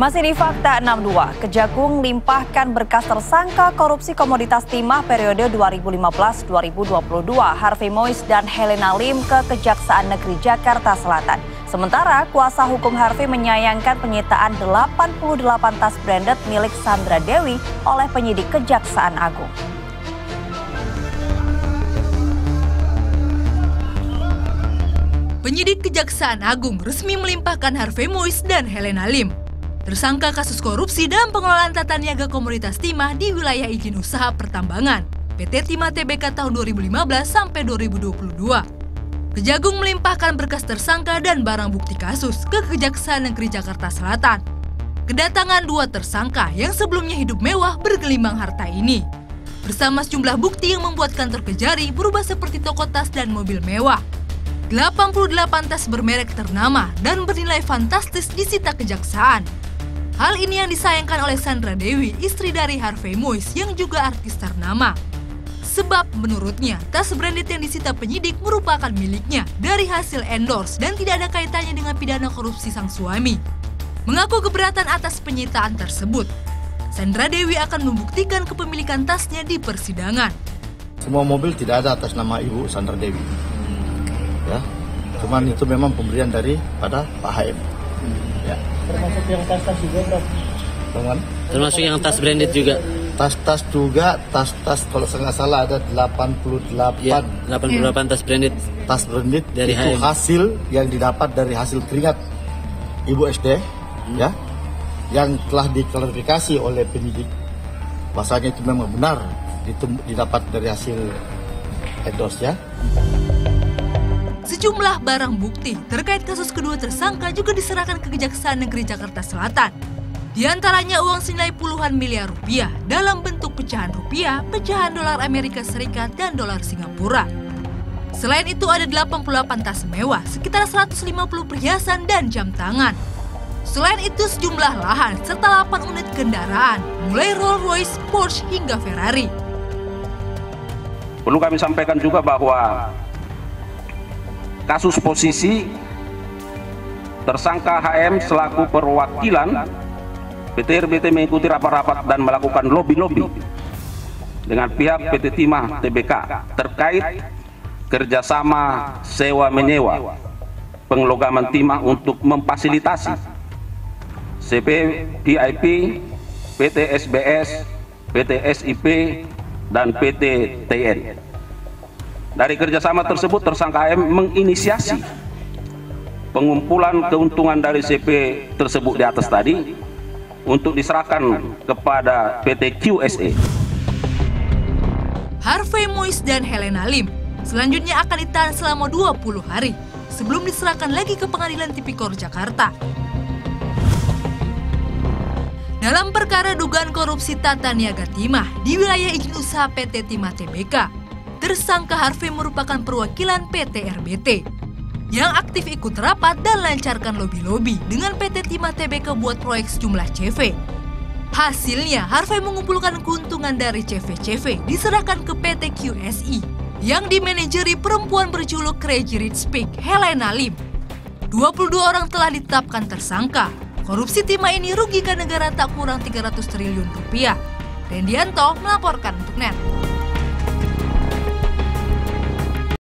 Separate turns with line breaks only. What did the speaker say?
Masih di Fakta 62, Kejagung limpahkan berkas tersangka korupsi komoditas timah periode 2015-2022 Harvey Mois dan Helena Lim ke Kejaksaan Negeri Jakarta Selatan. Sementara kuasa hukum Harvey menyayangkan penyitaan 88 tas branded milik Sandra Dewi oleh penyidik Kejaksaan Agung.
Penyidik Kejaksaan Agung resmi melimpahkan Harvey Mois dan Helena Lim, tersangka kasus korupsi dalam pengelolaan tata niaga komoditas timah di wilayah izin usaha pertambangan PT Timah Tbk tahun 2015 sampai 2022. Kejagung melimpahkan berkas tersangka dan barang bukti kasus ke Kejaksaan Negeri Jakarta Selatan. Kedatangan dua tersangka yang sebelumnya hidup mewah bergelimang harta ini, bersama sejumlah bukti yang membuat kantor Kejari berubah seperti toko tas dan mobil mewah. 88 tas bermerek ternama dan bernilai fantastis disita Kejaksaan. Hal ini yang disayangkan oleh Sandra Dewi, istri dari Harvey Mois yang juga artis ternama. Sebab menurutnya, tas branded yang disita penyidik merupakan miliknya dari hasil endorse dan tidak ada kaitannya dengan pidana korupsi sang suami. Mengaku keberatan atas penyitaan tersebut, Sandra Dewi akan membuktikan kepemilikan tasnya di persidangan.
Semua mobil tidak ada atas nama Ibu Sandra Dewi. Ya, cuman itu memang pemberian daripada Pak HM. Ya.
Termasuk yang tas-tas juga, Prof?
Termasuk yang tas branded juga?
Tas-tas juga, tas-tas kalau saya nggak salah ada 88.
Ya, 88 tas branded.
Tas branded
dari
itu
HM.
hasil yang didapat dari hasil keringat Ibu SD, ya, yang telah diklarifikasi oleh penyidik. Bahasanya itu memang benar, itu didapat dari hasil endorse, ya.
Sejumlah barang bukti terkait kasus kedua tersangka juga diserahkan ke Kejaksaan Negeri Jakarta Selatan. Di antaranya uang senilai puluhan miliar rupiah dalam bentuk pecahan rupiah, pecahan dolar Amerika Serikat, dan dolar Singapura. Selain itu ada 88 tas mewah, sekitar 150 perhiasan dan jam tangan. Selain itu sejumlah lahan serta 8 unit kendaraan, mulai Rolls Royce, Porsche hingga Ferrari.
Perlu kami sampaikan juga bahwa kasus posisi tersangka HM selaku perwakilan PT RBT mengikuti rapat-rapat dan melakukan lobby-lobby dengan pihak PT Timah Tbk terkait kerjasama sewa-menyewa penglogaman timah untuk memfasilitasi CP VIP, PT SBS, PT SIP, dan PT TN. Dari kerjasama tersebut, tersangka HM menginisiasi pengumpulan keuntungan dari CP tersebut di atas tadi untuk diserahkan kepada PT QSE.
Harvey Mois dan Helena Lim selanjutnya akan ditahan selama 20 hari sebelum diserahkan lagi ke Pengadilan Tipikor Jakarta. Dalam perkara dugaan korupsi tata niaga timah di wilayah izin usaha PT Timah Tbk, tersangka Harvey merupakan perwakilan PT RBT yang aktif ikut rapat dan lancarkan lobi-lobi dengan PT Timah Tbk buat proyek sejumlah CV. Hasilnya, Harvey mengumpulkan keuntungan dari CV-CV diserahkan ke PT QSI yang dimanajeri perempuan berjuluk Crazy Rich Pig, Helena Lim. 22 orang telah ditetapkan tersangka. Korupsi timah ini rugikan negara tak kurang 300 triliun rupiah. Rendianto melaporkan untuk NET.